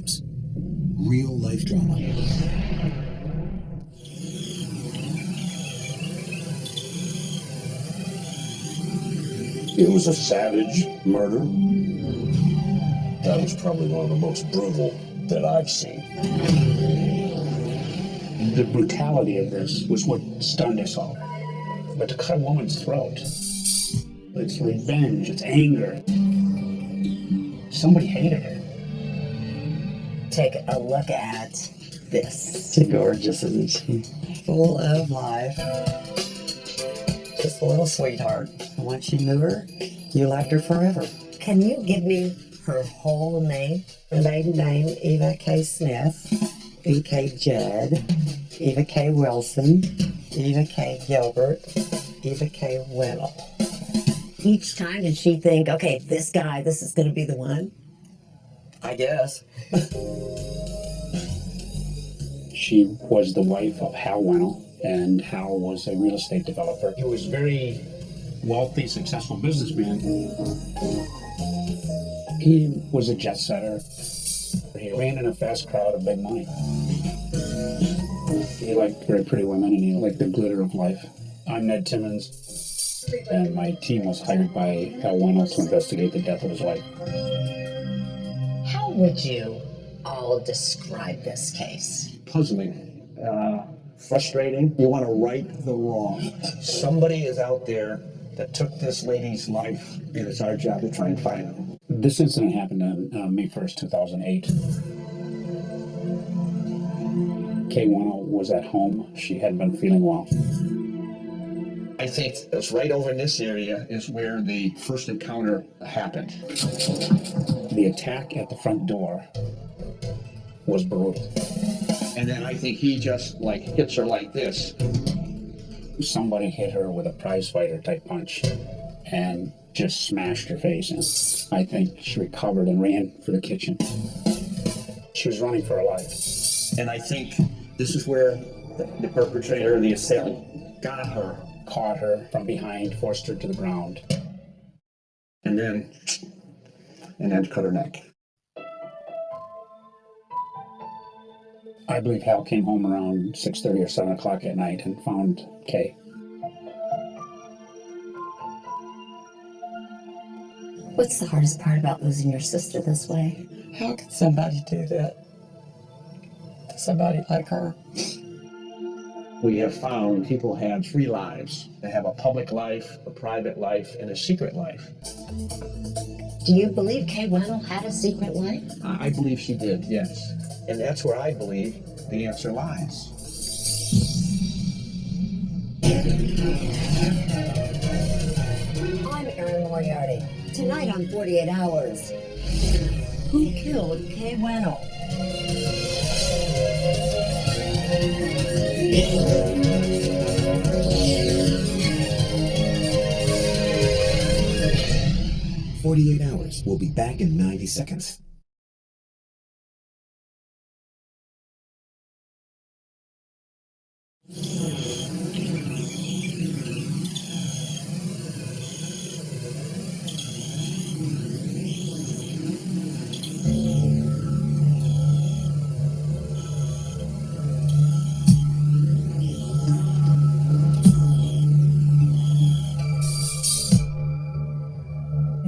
crimes. Real life drama. It was a savage murder. That was probably one of the most brutal that I've seen. The brutality of this was what stunned us all. But to cut a woman's throat, it's revenge, it's anger. Somebody hated her. Take a look at this. She's gorgeous, isn't she? Full of life. Just a little sweetheart. And once you knew her, you liked her forever. Can you give me her whole name? Her maiden name, Eva K. Smith, B.K. Judd, Eva K. Wilson, Eva K. Gilbert, Eva K. Wenal. Each time did she think, okay, this guy, this is going to be the one? I guess. She was the wife of Hal Wenal, and Hal was a real estate developer. He was very wealthy, successful businessman. He was a jet setter. He ran in a fast crowd of big money. He liked very pretty women, and he liked the glitter of life. I'm Ned Timmons, and my team was hired by Hal Wenal to investigate the death of his wife. How would you all describe this case? Puzzling, frustrating. You want to right the wrong. Somebody is out there that took this lady's life, and it's our job to try and find them. This incident happened on May 1st, 2008. Kay Wenal was at home. She hadn't been feeling well. I think it's right over in this area is where the first encounter happened. The attack at the front door was brutal. And then I think he just hits her like this. Somebody hit her with a prize fighter type punch and just smashed her face in. I think she recovered and ran for the kitchen. She was running for her life. And I think this is where the perpetrator, the assailant, got her, caught her from behind, forced her to the ground. And then cut her neck. I believe Hal came home around 6:30 or 7 o'clock at night and found Kay. What's the hardest part about losing your sister this way? How could somebody do that to somebody like her? We have found people have three lives. They have a public life, a private life, and a secret life. Do you believe Kay Wenal had a secret life? I believe she did, yes. And that's where I believe the answer lies. I'm Erin Moriarty. Tonight on 48 Hours. Who killed Kay Wenal? 48 Hours. We'll be back in 90 seconds.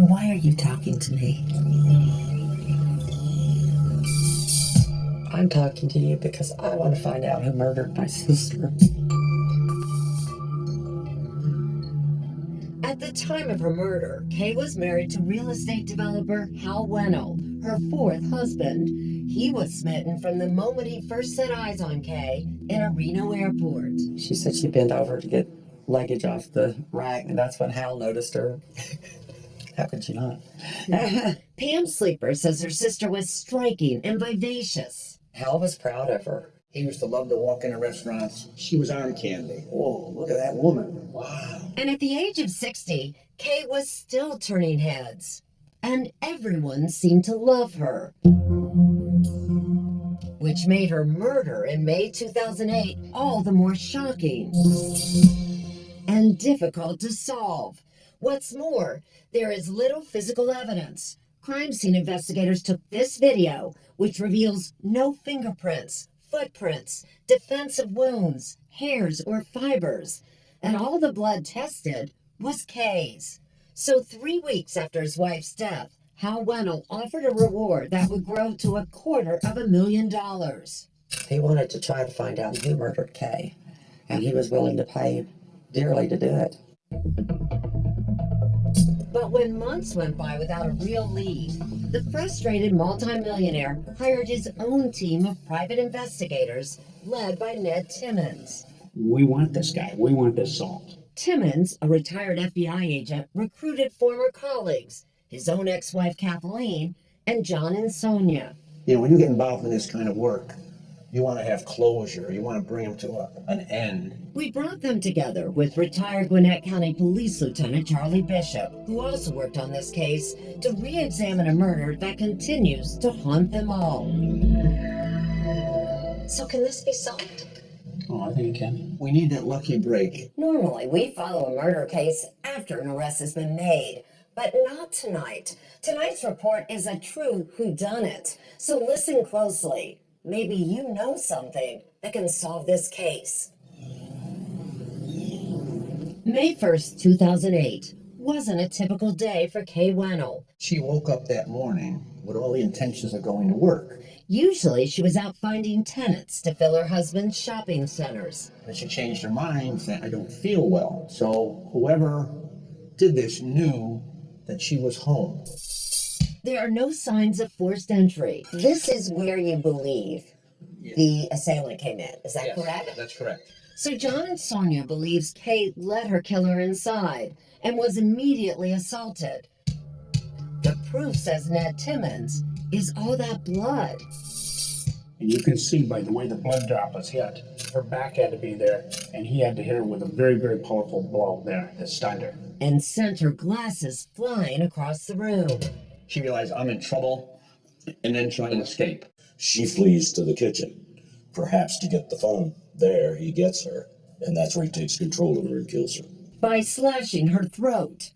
Why are you talking to me? I'm talking to you because I want to find out who murdered my sister. At the time of her murder, Kay was married to real estate developer Hal Wenal, her fourth husband. He was smitten from the moment he first set eyes on Kay in a Reno airport. She said she bent over to get luggage off the rack, and that's when Hal noticed her. How could she not? Pam Sleeper says her sister was striking and vivacious. Hal was proud of her. He used to love to walk into restaurants. She was arm candy. Oh, look at that woman. Wow. And at the age of 60, Kay was still turning heads. And everyone seemed to love her. Which made her murder in May 2008 all the more shocking. And difficult to solve. What's more, there is little physical evidence. Crime scene investigators took this video, which reveals no fingerprints, footprints, defensive wounds, hairs, or fibers, and all the blood tested was Kay's. So 3 weeks after his wife's death, Kay Wenal offered a reward that would grow to $250,000. He wanted to try to find out who murdered Kay, and he was willing to pay dearly to do it. But when months went by without a real lead, the frustrated multimillionaire hired his own team of private investigators led by Ned Timmons. We want this guy. We want this solved. Timmons, a retired FBI agent, recruited former colleagues, his own ex-wife Kathleen, and John and Sonia. You know, when you get involved in this kind of work, you want to have closure. You want to bring them to an end. We brought them together with retired Gwinnett County Police Lieutenant Charlie Bishop, who also worked on this case, to re-examine a murder that continues to haunt them all. So can this be solved? Oh, I think it can. We need that lucky break. Normally, we follow a murder case after an arrest has been made, but not tonight. Tonight's report is a true whodunit, so listen closely. Maybe you know something that can solve this case. May 1st, 2008 wasn't a typical day for Kay Wenal. She woke up that morning with all the intentions of going to work. Usually she was out finding tenants to fill her husband's shopping centers. But she changed her mind, saying, I don't feel well. So whoever did this knew that she was home. There are no signs of forced entry. This is where you believe the assailant came in. Is that correct? That's correct. So John and Sonia believes Kay let her killer inside and was immediately assaulted. The proof, says Ned Timmons, is all that blood. And you can see by the way the blood droplets hit, her back had to be there, and he had to hit her with a very, very powerful blow there that stunned her. And sent her glasses flying across the room. She realized I'm in trouble and then trying to escape. She flees to the kitchen, perhaps to get the phone. There, he gets her, and that's where he takes control of her and kills her. By slashing her throat.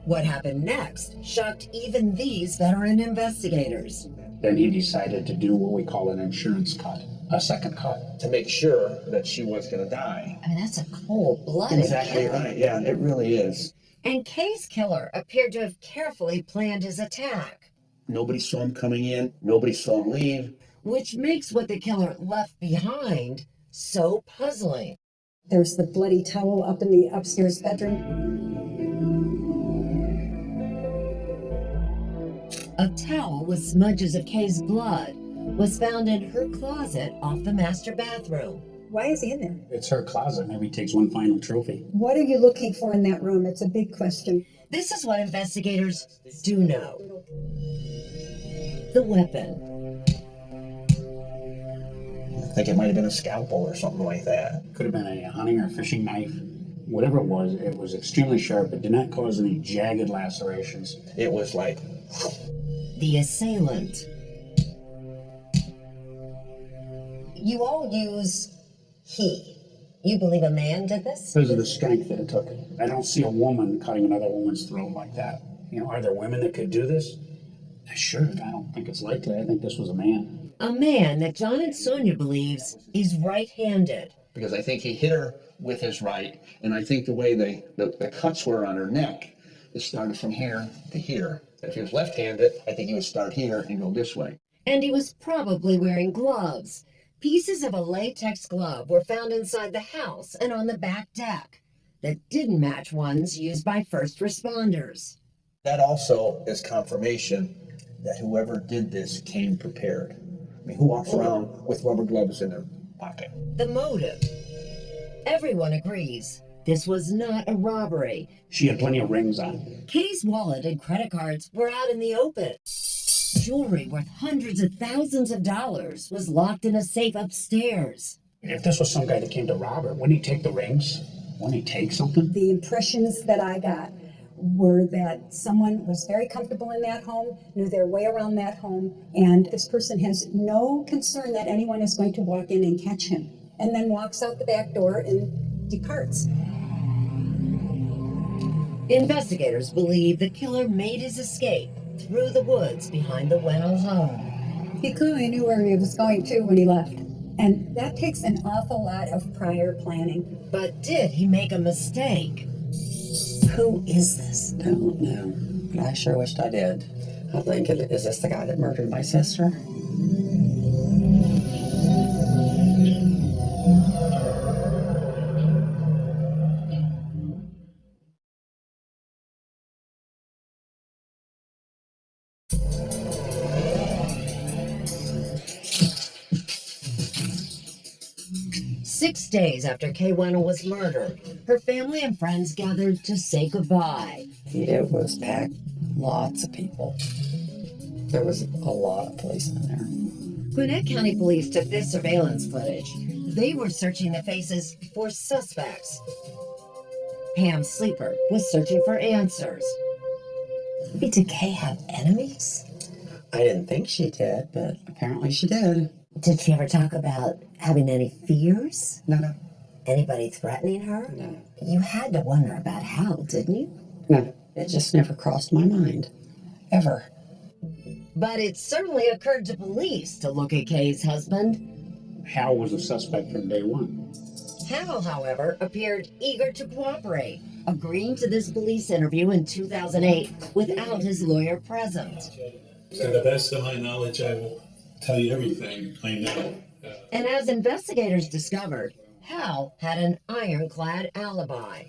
What happened next shocked even these veteran investigators. Then he decided to do what we call an insurance cut, a second cut. To make sure that she was going to die. I mean, that's a cold-blooded Exactly killing. right. Yeah, it really is. And Kay's killer appeared to have carefully planned his attack, Nobody saw him coming in. Nobody saw him leave. which makes what the killer left behind so puzzling. There's the bloody towel up in the upstairs bedroom. A towel with smudges of Kay's blood was found in her closet off the master bathroom. Why is he in there? It's her closet. Maybe he takes one final trophy. What are you looking for in that room? It's a big question. This is what investigators do know. The weapon. I think it might have been a scalpel or something like that. Could have been a hunting or fishing knife. Whatever it was extremely sharp. It did not cause any jagged lacerations. It was like, The assailant. You all use he. You believe a man did this? Because of the strength that it took. I don't see a woman cutting another woman's throat like that. You know, are there women that could do this? Sure, I don't think it's likely. I think this was a man. A man that John and Sonia believes is right-handed. because I think he hit her with his right, and I think the way the cuts were on her neck, it started from here to here. If he was left-handed, I think he would start here and go this way. And he was probably wearing gloves. Pieces of a latex glove were found inside the house and on the back deck that didn't match ones used by first responders. That also is confirmation that whoever did this came prepared. I mean, who walks around with rubber gloves in their pocket? The motive. Everyone agrees this was not a robbery. She had plenty of rings on. Kay's wallet and credit cards were out in the open. Jewelry worth hundreds of thousands of dollars was locked in a safe upstairs. If this was some guy that came to rob her, wouldn't he take the rings? Wouldn't he take something? The impressions that I got were that someone was very comfortable in that home, knew their way around that home, and this person has no concern that anyone is going to walk in and catch him, and then walks out the back door and departs. Investigators believe the killer made his escape through the woods behind the Wenal's home. He clearly knew where he was going to when he left. And that takes an awful lot of prior planning. But did he make a mistake? Who is this? Don't know. But I sure wished I did. I think, is this the guy that murdered my sister? Six days after Kay Wenal was murdered, her family and friends gathered to say goodbye. It was packed. Lots of people. There was a lot of police in there. Gwinnett County Police took this surveillance footage. They were searching the faces for suspects. Pam Sleeper was searching for answers. Did Kay have enemies? I didn't think she did, but apparently she did. Did she ever talk about having any fears? No. Anybody threatening her? No. You had to wonder about Hal, didn't you? No. It just never crossed my mind. Ever. But it certainly occurred to police to look at Kay's husband. Hal was a suspect from day one. Hal, however, appeared eager to cooperate, agreeing to this police interview in 2008 without his lawyer present. To the best of my knowledge, I will tell you everything I know. And as investigators discovered, Hal had an ironclad alibi.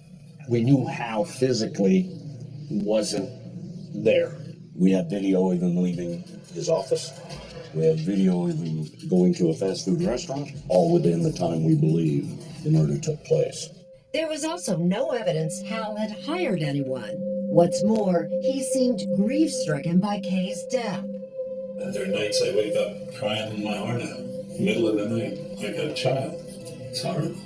We knew Hal physically wasn't there. We have video of him leaving his office. We have video of him going to a fast food restaurant, all within the time we believe the murder took place. There was also no evidence Hal had hired anyone. What's more, he seemed grief-stricken by Kay's death. And there are nights I wake up crying my heart out, middle of the night, like a child. It's horrible.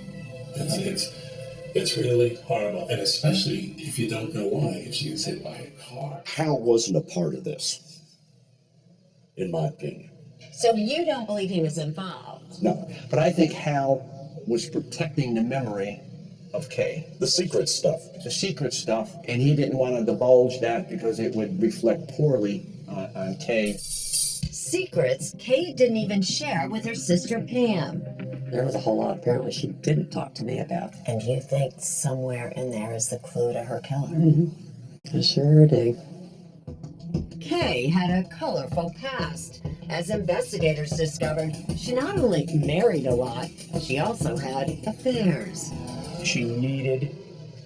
It's really horrible, and especially if you don't know why, if she was hit by a car. Hal wasn't a part of this, in my opinion. So you don't believe he was involved? No, But I think Hal was protecting the memory of Kay. the secret stuff. The secret stuff, and he didn't want to divulge that because it would reflect poorly on Kay. Secrets Kay didn't even share with her sister Pam. There was a whole lot apparently she didn't talk to me about. And you think somewhere in there is the clue to her killer? I sure do. Kay had a colorful past. As investigators discovered, she not only married a lot, she also had affairs. She needed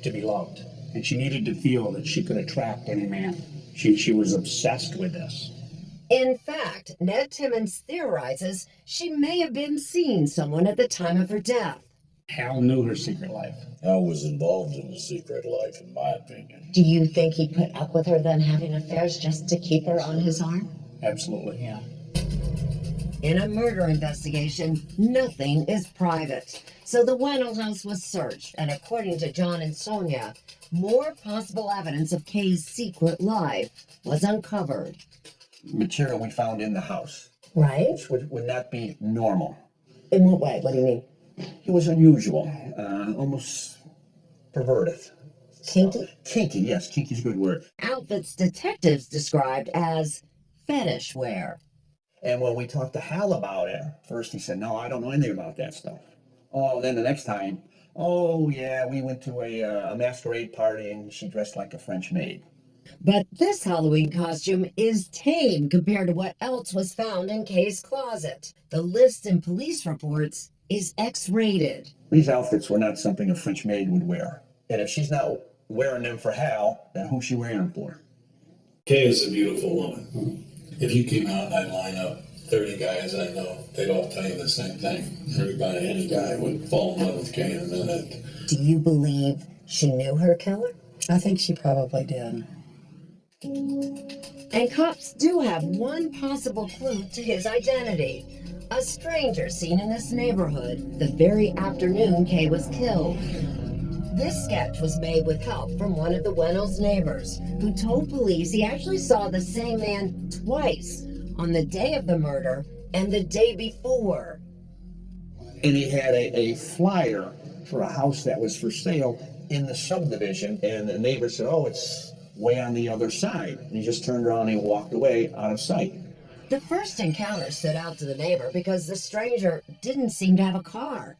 to be loved, and she needed to feel that she could attract any man. She was obsessed with this. In fact, Ned Timmons theorizes she may have been seeing someone at the time of her death. Hal knew her secret life. Hal was involved in the secret life, in my opinion. Do you think he put up with her then having affairs just to keep her on his arm? Absolutely, yeah. In a murder investigation, nothing is private. So the Wenal house was searched, and according to John and Sonia, more possible evidence of Kay's secret life was uncovered. Material we found in the house, Right? which would not be normal. In what way? What do you mean? He was unusual, almost perverted. Kinky? Kinky, yes, kinky's a good word. Outfits detectives described as fetish wear. And when we talked to Hal about it, first he said, no, I don't know anything about that stuff. Oh, then the next time, oh yeah, we went to a masquerade party and she dressed like a French maid. But this Halloween costume is tame compared to what else was found in Kay's closet. The list in police reports is X-rated. These outfits were not something a French maid would wear. And if she's not wearing them for Hal, then who's she wearing them for? Kay is a beautiful woman. If you came out and I'd line up 30 guys I know, they'd all tell you the same thing. Everybody, any guy would fall in love with Kay in a minute. Do you believe she knew her killer? I think she probably did. And cops do have one possible clue to his identity. A stranger seen in this neighborhood the very afternoon Kay was killed. This sketch was made with help from one of the Wenal's neighbors, who told police he actually saw the same man twice, on the day of the murder and the day before. And he had a flyer for a house that was for sale in the subdivision, and the neighbor said, oh, it's way on the other side. And he just turned around and walked away out of sight. The first encounter stood out to the neighbor because the stranger didn't seem to have a car.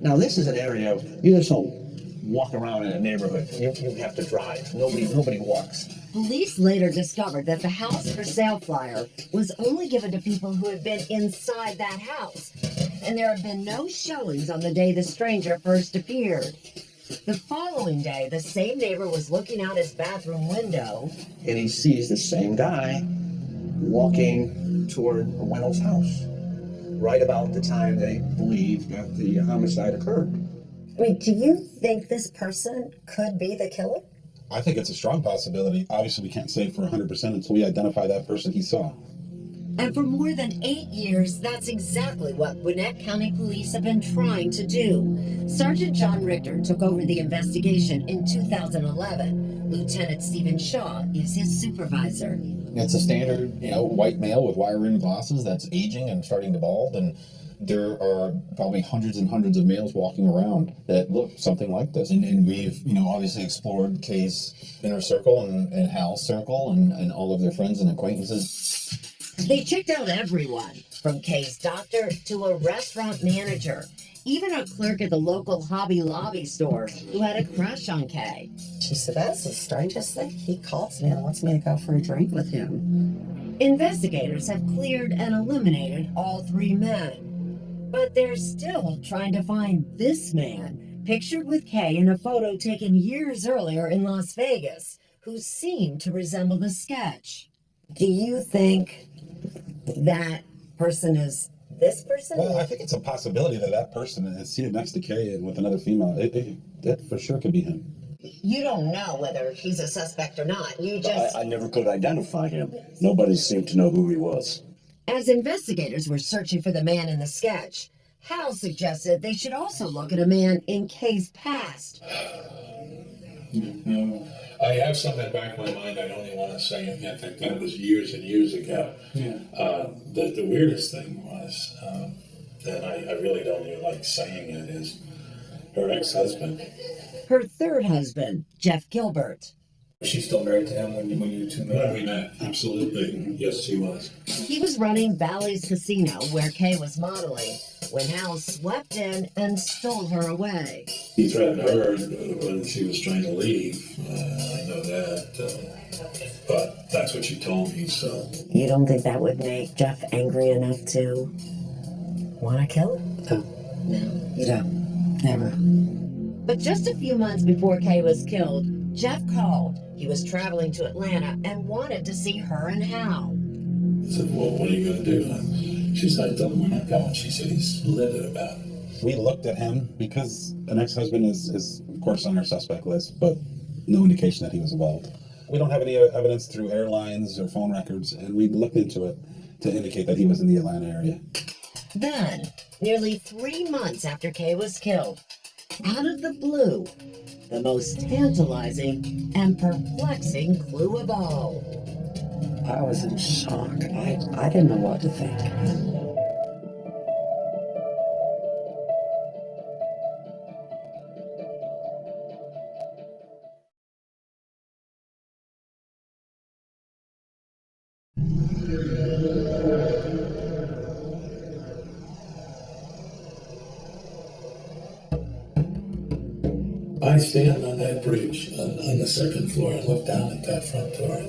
Now, this is an area you just don't walk around in a neighborhood. You have to drive. Nobody walks. Police later discovered that the house for sale flyer was only given to people who had been inside that house, and there had been no showings on the day the stranger first appeared. The following day, the same neighbor was looking out his bathroom window, And he sees the same guy walking toward Wenal's house, right about the time they believe that the homicide occurred. I mean, do you think this person could be the killer? I think it's a strong possibility. Obviously, we can't say for 100% until we identify that person he saw. And for more than 8 years, that's exactly what Gwinnett County Police have been trying to do. Sergeant John Richter took over the investigation in 2011. Lieutenant Stephen Shaw is his supervisor. It's a standard, white male with wire-rimmed glasses that's aging and starting to bald, and there are probably hundreds and hundreds of males walking around that look something like this. And we've, obviously explored Kay's inner circle and Hal's circle and all of their friends and acquaintances. They checked out everyone, from Kay's doctor to a restaurant manager, even a clerk at the local Hobby Lobby store who had a crush on Kay. She said, that's the strangest thing. He calls me and wants me to go for a drink with him. Investigators have cleared and eliminated all 3 men, but they're still trying to find this man, pictured with Kay in a photo taken years earlier in Las Vegas, who seemed to resemble the sketch. Do you think that person is this person? Well, I think it's a possibility that person is seated next to Kay and with another female. That for sure could be him. You don't know whether he's a suspect or not. You just... I never could identify him. Nobody seemed to know who he was. As investigators were searching for the man in the sketch, Hal suggested they should also look at a man in Kay's past. I have something back in my mind. I don't even want to say it yet. That was years and years ago. Yeah. The weirdest thing was, and I really don't even like saying it, is her ex-husband. Her third husband, Jeff Gilbert. Was she still married to him when you two met? When we met, absolutely. Yes, she was. He was running Bally's Casino, where Kay was modeling, when Hal swept in and stole her away. He threatened her when she was trying to leave. I know that. But that's what she told me, so. You don't think that would make Jeff angry enough to want to kill her? No, you don't. Never. But just a few months before Kay was killed, Jeff called. He was traveling to Atlanta and wanted to see her and Hal. I said, well, what are you going to do? And she said, I told him we're not going. She said, he's livid about it. We looked at him because an ex-husband is of course, on our suspect list, but no indication that he was involved. We don't have any evidence through airlines or phone records, and we looked into it to indicate that he was in the Atlanta area. Then, nearly 3 months after Kay was killed, out of the blue, the most tantalizing and perplexing clue of all. I was in shock. I didn't know what to think. I stand on that bridge on the second floor and look down at that front door.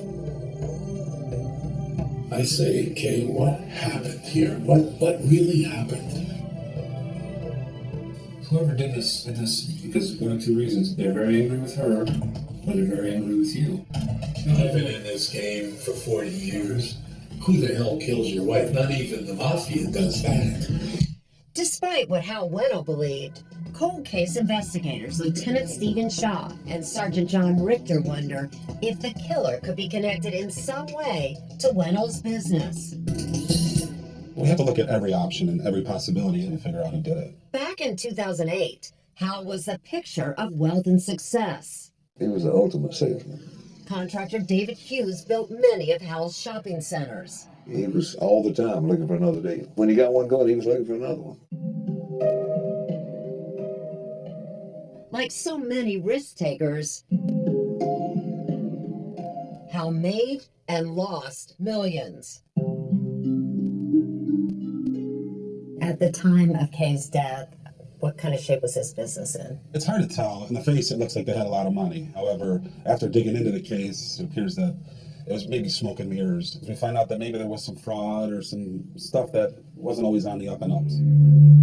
I say, Kay, what happened here? What really happened? Whoever did this because one of 2 reasons. They're very angry with her, or they're very angry with you. I've been in this game for 40 years. Who the hell kills your wife? Not even the mafia does that. Despite what Hal Wenal believed, cold case investigators Lieutenant Stephen Shaw and Sergeant John Richter wonder if the killer could be connected in some way to Wenal's business. We have to look at every option and every possibility to figure out who did it. Back in 2008, Hal was the picture of wealth and success. He was the ultimate salesman. Contractor David Hughes built many of Hal's shopping centers. He was all the time looking for another deal. When he got one going, he was looking for another one. Like so many risk takers, Hal made and lost millions. At the time of Kay's death, what kind of shape was his business in? It's hard to tell. In the face, it looks like they had a lot of money. However, after digging into the case, it appears that it was maybe smoke and mirrors. We find out that maybe there was some fraud or some stuff that wasn't always on the up and ups.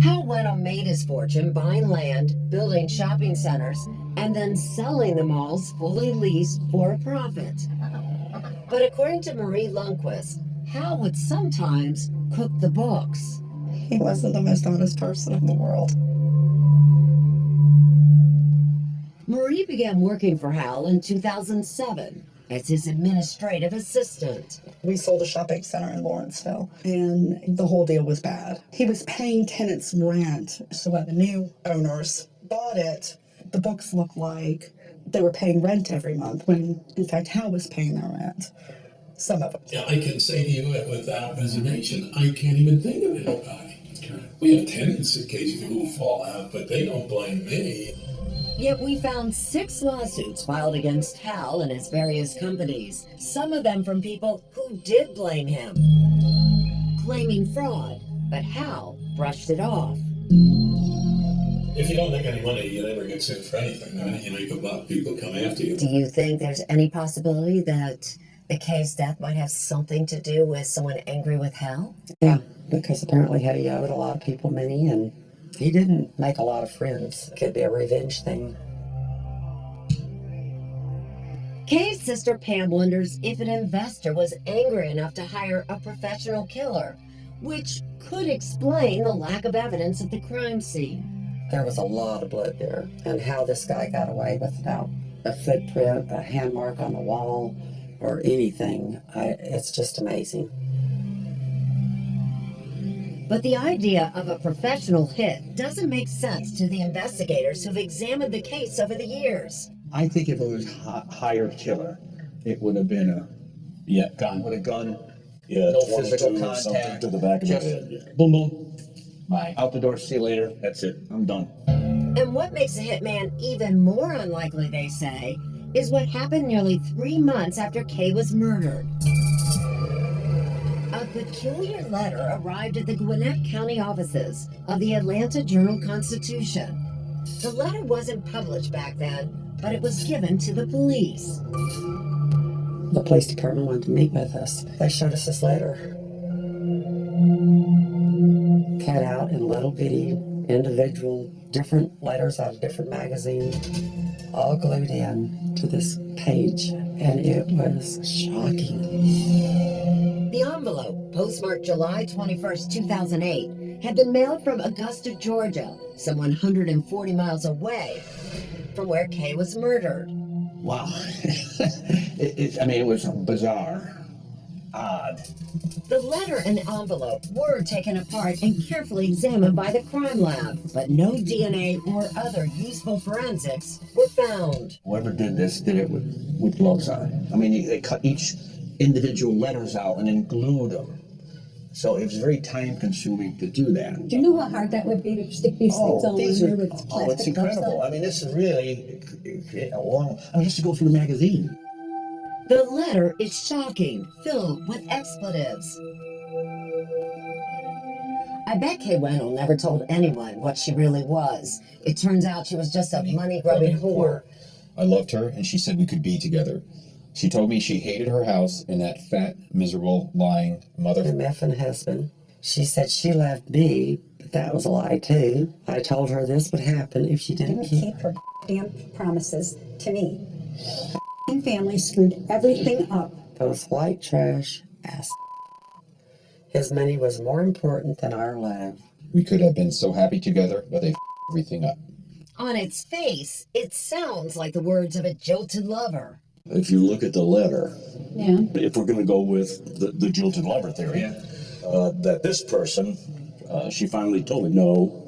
Hal Wenal made his fortune buying land, building shopping centers, and then selling the malls fully leased for a profit. But according to Marie Lundquist, Hal would sometimes cook the books. He wasn't the most honest person in the world. Marie began working for Hal in 2007 as his administrative assistant. We sold a shopping center in Lawrenceville, and the whole deal was bad. He was paying tenants rent, so when the new owners bought it, the books looked like they were paying rent every month, when in fact Hal was paying their rent. Some of them. Yeah, I can say to you without reservation, I can't even think of anybody. We have tenants occasionally who fall out, but they don't blame me. Yet we found 6 lawsuits filed against Hal and his various companies, some of them from people who did blame him, claiming fraud, but Hal brushed it off. If you don't make any money, you never get sued for anything. I mean, you make a buck, people come after you. Do you think there's any possibility that the Kay's death might have something to do with someone angry with Hal? Yeah, because apparently he owed a lot of people money, and he didn't make a lot of friends. It could be a revenge thing. Kay's sister Pam wonders if an investor was angry enough to hire a professional killer, which could explain the lack of evidence at the crime scene. There was a lot of blood there, and how this guy got away without a footprint, a hand mark on the wall, or anything, it's just amazing. But the idea of a professional hit doesn't make sense to the investigators who've examined the case over the years. I think if it was hired killer, it would have been a gun. with a gun, Yeah, no 22 physical or something contact, to the back of the just head. Yeah. boom, boom, Bye. out the door, see you later, that's it, I'm done. And what makes a hitman even more unlikely, they say, is what happened nearly 3 months after Kay was murdered. A peculiar letter arrived at the Gwinnett County offices of the Atlanta Journal-Constitution. The letter wasn't published back then, but it was given to the police. The police department wanted to meet with us. They showed us this letter. Cut out in little bitty, individual, different letters out of different magazines, all glued in to this page, and it was shocking. The envelope, postmarked July 21st, 2008, had been mailed from Augusta, Georgia, some 140 miles away from where Kay was murdered. Wow. It was bizarre, odd. The letter and envelope were taken apart and carefully examined by the crime lab, but no DNA or other useful forensics were found. Whoever did this did it with gloves on. I mean, they cut each individual letters out and then glued them. So it was very time consuming to do that. Do you know how hard that would be to stick these things on there with plastic it's incredible. cups on? I mean, this is really a long, just to go through the magazine. The letter is shocking, filled with expletives. I bet Kay Wenal never told anyone what she really was. It turns out she was just a money-grubbing whore. I loved her, and she said we could be together. She told me she hated her house and that fat, miserable, lying mother. Her effing husband. She said she loved me, but that was a lie too. I told her this would happen if she didn't keep Keep her damn promises to me. Family screwed everything up. those white trash ass. His money was more important than our love. We could have been so happy together, but they everything up. On its face, it sounds like the words of a jilted lover. If you look at the letter, Yeah. if we're going to go with the jilted lover theory, that this person, she finally told me, no,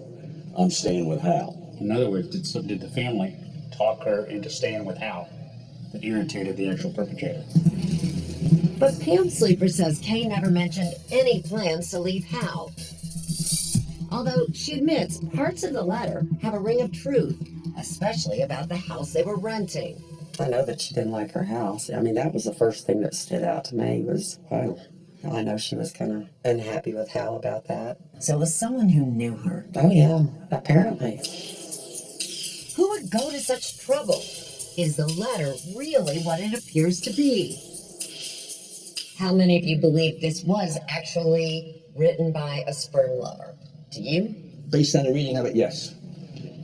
I'm staying with Hal. In other words, did the family talk her into staying with Hal that irritated the actual perpetrator? But Pam Sleeper says Kay never mentioned any plans to leave Hal. Although she admits parts of the letter have a ring of truth, especially about the house they were renting. I know that she didn't like her house. I mean, that was the first thing that stood out to me was, wow. I know she was kind of unhappy with Hal about that. So it was someone who knew her. Oh, yeah, apparently. Who would go to such trouble? Is the letter really what it appears to be? How many of you believe this was actually written by a sperm lover? Do you? Based on the reading of it, yes.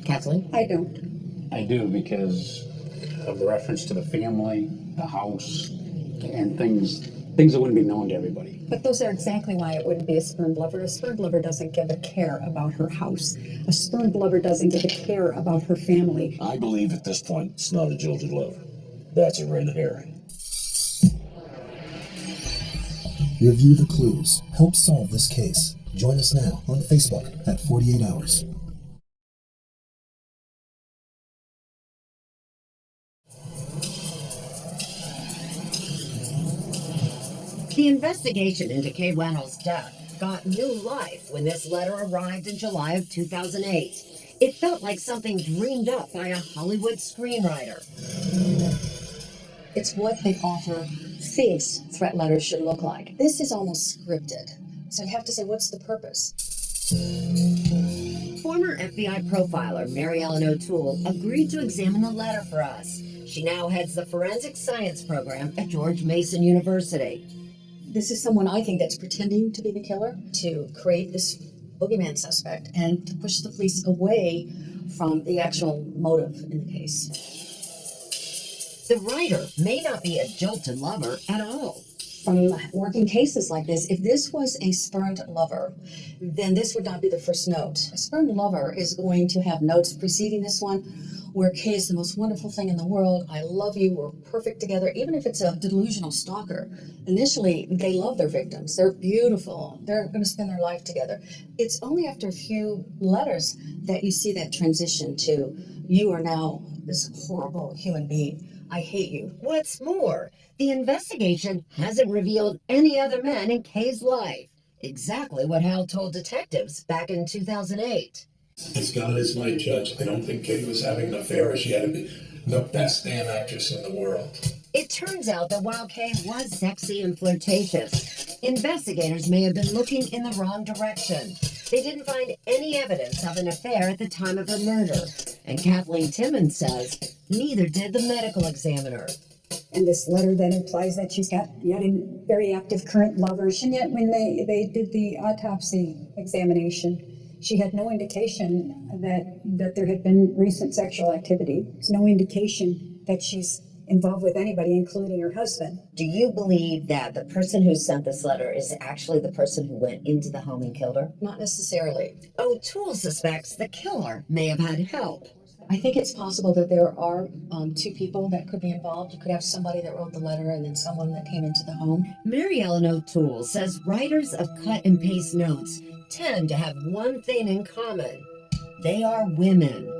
Kathleen? I don't. I do, because of the reference to the family, the house, and things that wouldn't be known to everybody. But those are exactly why it wouldn't be a sperm lover. A sperm lover doesn't give a care about her house. A sperm lover doesn't give a care about her family. I believe at this point it's not a jilted lover. That's a red herring. Review the clues. Help solve this case. Join us now on Facebook at 48 Hours. The investigation into Kay Wenal's death got new life when this letter arrived in July of 2008. It felt like something dreamed up by a Hollywood screenwriter. It's what the author thinks threat letters should look like. This is almost scripted. So you have to say, what's the purpose? Former FBI profiler Mary Ellen O'Toole agreed to examine the letter for us. She now heads the forensic science program at George Mason University. This is someone I think that's pretending to be the killer to create this boogeyman suspect and to push the police away from the actual motive in the case. The writer may not be a jilted lover at all. From working cases like this, if this was a spurned lover, then this would not be the first note. A spurned lover is going to have notes preceding this one where Kay is the most wonderful thing in the world. I love you. We're perfect together. Even if it's a delusional stalker, initially they love their victims. They're beautiful. They're going to spend their life together. It's only after a few letters that you see that transition to you are now this horrible human being. I hate you. What's more, the investigation hasn't revealed any other men in Kay's life. Exactly what Hal told detectives back in 2008. As God is my judge, I don't think Kay was having an affair. She had to be the best damn actress in the world. It turns out that while Kay was sexy and flirtatious, investigators may have been looking in the wrong direction. They didn't find any evidence of an affair at the time of her murder. And Kathleen Timmons says neither did the medical examiner. And this letter that implies that she's got yet a very active current lover. And yet when they did the autopsy examination, she had no indication that there had been recent sexual activity. There's no indication that she's involved with anybody, including her husband. Do you believe that the person who sent this letter is actually the person who went into the home and killed her? Not necessarily. O'Toole suspects the killer may have had help. I think it's possible that there are two people that could be involved. You could have somebody that wrote the letter and then someone that came into the home. Mary Ellen O'Toole says writers of cut and paste notes tend to have one thing in common. They are women.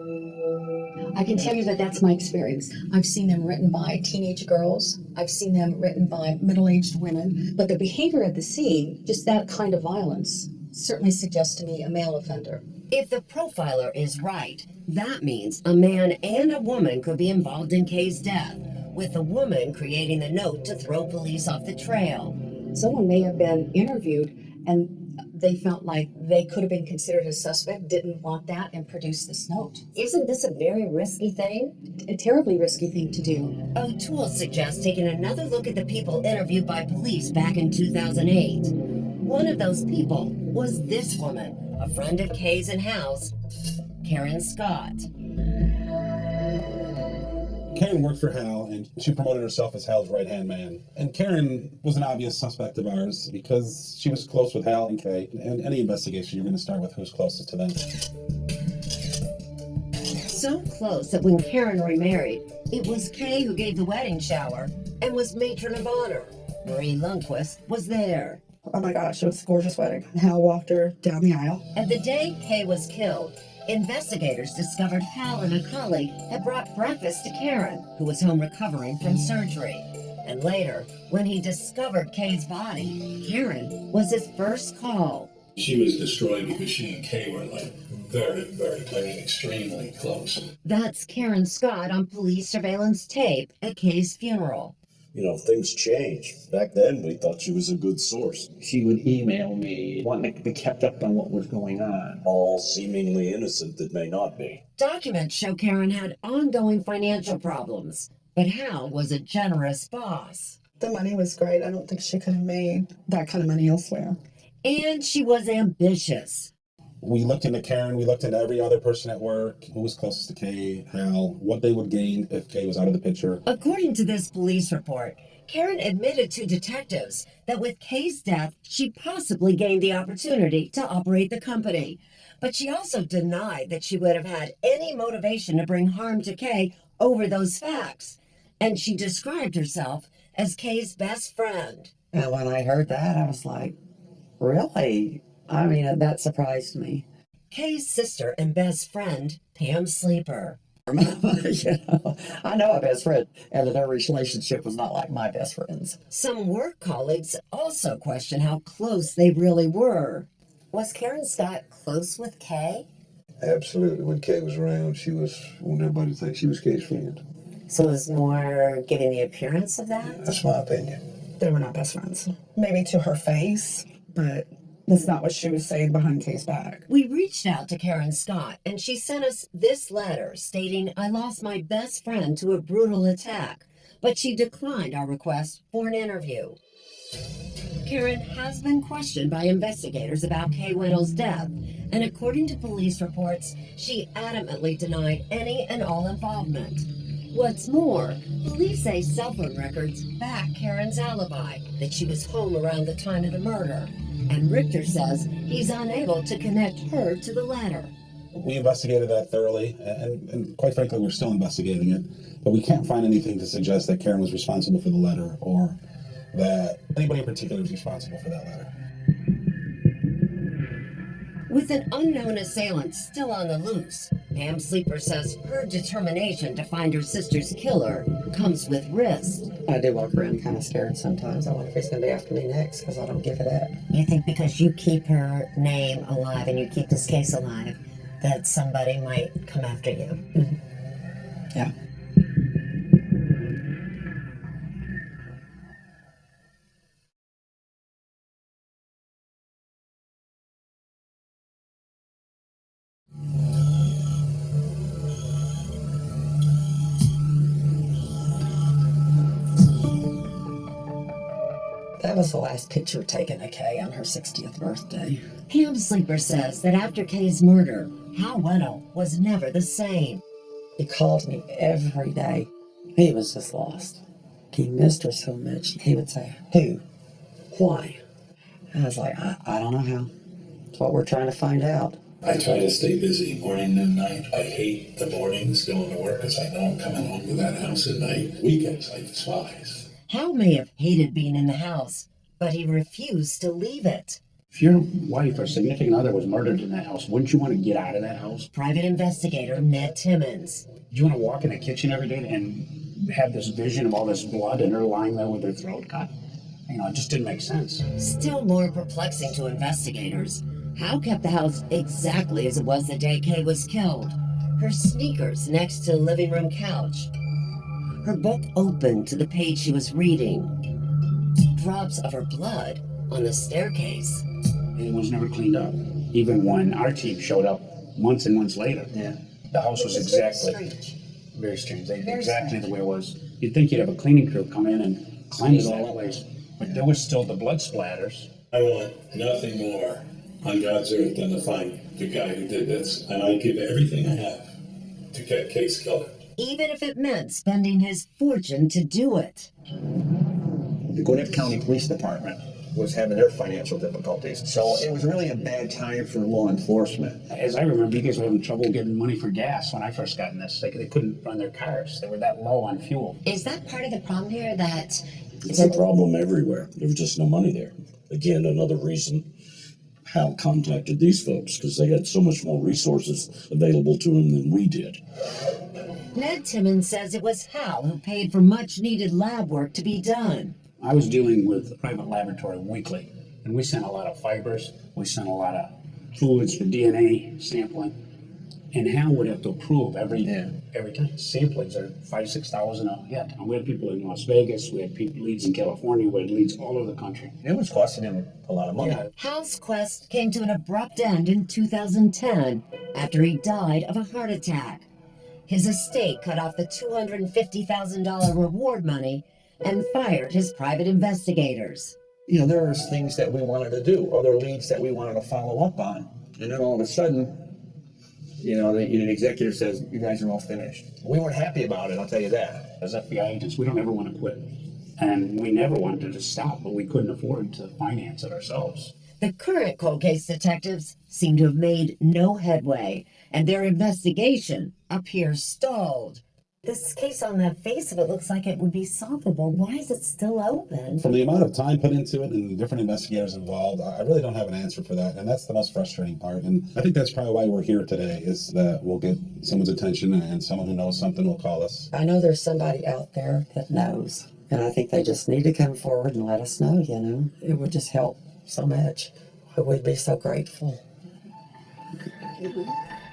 I can tell you that that's my experience. I've seen them written by teenage girls. I've seen them written by middle-aged women. But the behavior at the scene, just that kind of violence, certainly suggests to me a male offender. If the profiler is right, that means a man and a woman could be involved in Kay's death, with the woman creating the note to throw police off the trail. Someone may have been interviewed and they felt like they could have been considered a suspect, didn't want that, and produced this note. Isn't this a very risky thing? A terribly risky thing to do. O'Toole suggests taking another look at the people interviewed by police back in 2008. One of those people was this woman, a friend of Kay's and Hal's, Karen Scott. Karen worked for Hal, and she promoted herself as Hal's right-hand man. And Karen was an obvious suspect of ours because she was close with Hal and Kay. And any investigation, you're going to start with who's closest to them. So close that when Karen remarried, it was Kay who gave the wedding shower and was matron of honor. Marie Lundquist was there. Oh my gosh, it was a gorgeous wedding. Hal walked her down the aisle. And the day Kay was killed, investigators discovered Hal and a colleague had brought breakfast to Karen, who was home recovering from surgery. And later, when he discovered Kay's body, Karen was his first call. She was destroyed because she and Kay were like extremely close. That's Karen Scott on police surveillance tape at Kay's funeral. You know, things change. Back then, we thought she was a good source. She would email me, wanting to be kept up on what was going on. All seemingly innocent that may not be. Documents show Karen had ongoing financial problems, but Hal was a generous boss. The money was great. I don't think she could have made that kind of money elsewhere. And she was ambitious. We looked into Karen, we looked into every other person at work, who was closest to Kay, Hal, what they would gain if Kay was out of the picture. According to this police report, Karen admitted to detectives that with Kay's death, she possibly gained the opportunity to operate the company. But she also denied that she would have had any motivation to bring harm to Kay over those facts. And she described herself as Kay's best friend. And when I heard that, I was like, really? I mean, that surprised me. Kay's sister and best friend, Pam Sleeper. You know, I know a best friend, and their relationship was not like my best friend's. Some work colleagues also question how close they really were. Was Karen Scott close with Kay? Absolutely. When Kay was around, she was, I want everybody to think she was Kay's friend. So it was more giving the appearance of that? That's my opinion. They were not best friends. Maybe to her face, but that's not what she was saying behind Kay's back. We reached out to Karen Scott, and she sent us this letter stating, "I lost my best friend to a brutal attack," but she declined our request for an interview. Karen has been questioned by investigators about Kay Wenal's death, and according to police reports, she adamantly denied any and all involvement. What's more, police say cell phone records back Karen's alibi, that she was home around the time of the murder. And Richter says he's unable to connect her to the letter. We investigated that thoroughly, and quite frankly, we're still investigating it. But we can't find anything to suggest that Karen was responsible for the letter, or that anybody in particular was responsible for that letter. With an unknown assailant still on the loose, Pam Sleeper says her determination to find her sister's killer comes with risk. I do walk around kind of scared sometimes. I wonder if he's going to be after me next, because I don't give it up. You think because you keep her name alive and you keep this case alive, that somebody might come after you? Mm-hmm. Yeah. That was the last picture taken of Kay on her 60th birthday. Pam Sleeper says that after Kay's murder, Hal Wenal was never the same. He called me every day. He was just lost. He missed her so much. He would say, "Who? Why?" I was like, I don't know how. It's what we're trying to find out. I try to stay busy morning, noon, night. I hate the mornings going to work because I know I'm coming home to that house at night. Weekends, I despise. Hal may have hated being in the house, but he refused to leave it. If your wife or significant other was murdered in that house, wouldn't you want to get out of that house? Private investigator Ned Timmons. Do you want to walk in the kitchen every day and have this vision of all this blood and her lying there with her throat cut? You know, it just didn't make sense. Still more perplexing to investigators, Hal kept the house exactly as it was the day Kay was killed. Her sneakers next to the living room couch. Her book open to the page she was reading. Drops of her blood on the staircase. It was never cleaned up. Even when our team showed up months and months later, the house was exactly very strange. Exactly the way it was. You'd think you'd have a cleaning crew come in and cleanse it all away, but there was still the blood splatters. I want nothing more on God's earth than to find the guy who did this, and I'd give everything I have to get Kay's killer. Even if it meant spending his fortune to do it. The Gwinnett County Police Department was having their financial difficulties, so it was really a bad time for law enforcement. As I remember, you guys were having trouble getting money for gas when I first got in this. They couldn't run their cars. They were that low on fuel. Is that part of the problem here, that It's a problem everywhere. There was just no money there. Again, another reason Hal contacted these folks, because they had so much more resources available to them than we did. Ned Timmons says it was Hal who paid for much needed lab work to be done. I was dealing with a private laboratory weekly, And we sent a lot of fibers, we sent a lot of fluids for DNA sampling. And Hal would have to approve every time. Samplings are $5,000-6,000 a hit. And we had people in Las Vegas, we had leads in California, we had leads all over the country. It was costing him a lot of money. Yeah. Hal's quest came to an abrupt end in 2010 after he died of a heart attack. His estate cut off the $250,000 reward money and fired his private investigators. You know, there are things that we wanted to do, other leads that we wanted to follow up on. And then all of a sudden, you know, the executive says, you guys are all finished. We weren't happy about it, I'll tell you that. As FBI agents, we don't ever want to quit. And we never wanted to stop, but we couldn't afford to finance it ourselves. The current cold case detectives seem to have made no headway, and their investigation appears stalled. This case on the face of it looks like it would be solvable. Why is it still open? From the amount of time put into it and the different investigators involved, I really don't have an answer for that. And that's the most frustrating part. And I think that's probably why we're here today, is that we'll get someone's attention and someone who knows something will call us. I know there's somebody out there that knows. And I think they just need to come forward and let us know, you know. It would just help so much. We'd be so grateful.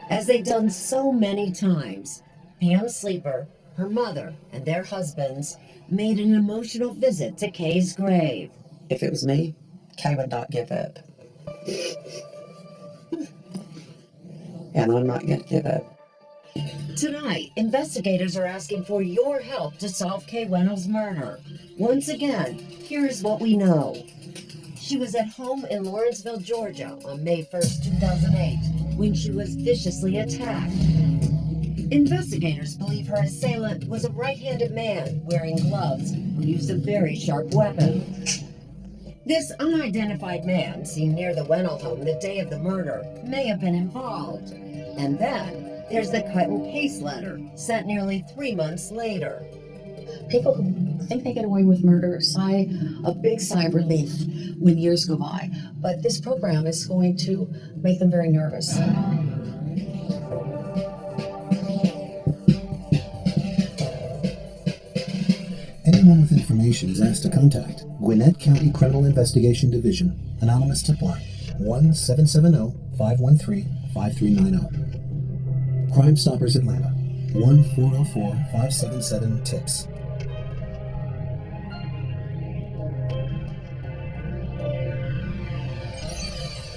As they've done so many times, Pam Sleeper, her mother, and their husbands made an emotional visit to Kay's grave. If it was me, Kay would not give up. And I'm not going to give up. Tonight, investigators are asking for your help to solve Kay Wenal's murder. Once again, here's what we know. She was at home in Lawrenceville, Georgia on May 1st, 2008, when she was viciously attacked. Investigators believe her assailant was a right-handed man wearing gloves who used a very sharp weapon. This unidentified man, seen near the Wenal home the day of the murder, may have been involved. And then there's the cut and paste letter sent nearly 3 months later. People who think they get away with murder sigh a big sigh of relief when years go by. But this program is going to make them very nervous. Anyone with information is asked to contact Gwinnett County Criminal Investigation Division, anonymous tip line 1-770-513-5390. Crime Stoppers Atlanta 1-404-577-TIPS.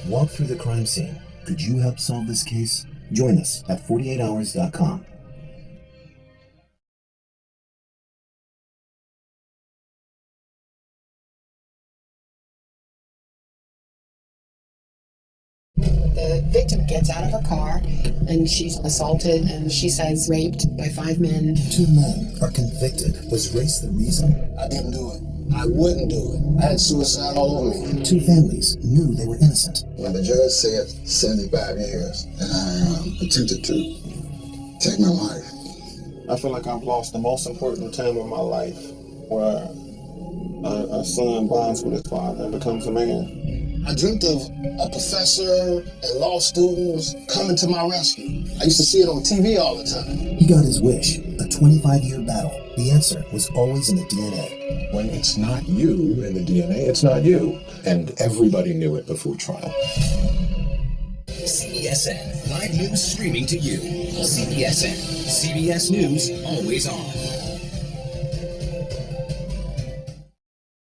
Walk through the crime scene. Could you help solve this case? Join us at 48hours.com. The victim gets out of her car and she's assaulted and she says raped by 5 men. 2 men are convicted. Was race the reason? I didn't do it. I wouldn't do it. I had suicide all over me. 2 families knew they were innocent. When the judge said 75 years, and I attempted to take my life. I feel like I've lost the most important time of my life, where a son bonds with his father and becomes a man. I dreamt of a professor and law students coming to my rescue. I used to see it on TV all the time. He got his wish, a 25-year battle. The answer was always in the DNA. When it's not you in the DNA, it's not you. And everybody knew it before trial. CBSN, live news streaming to you. CBSN, CBS News, always on.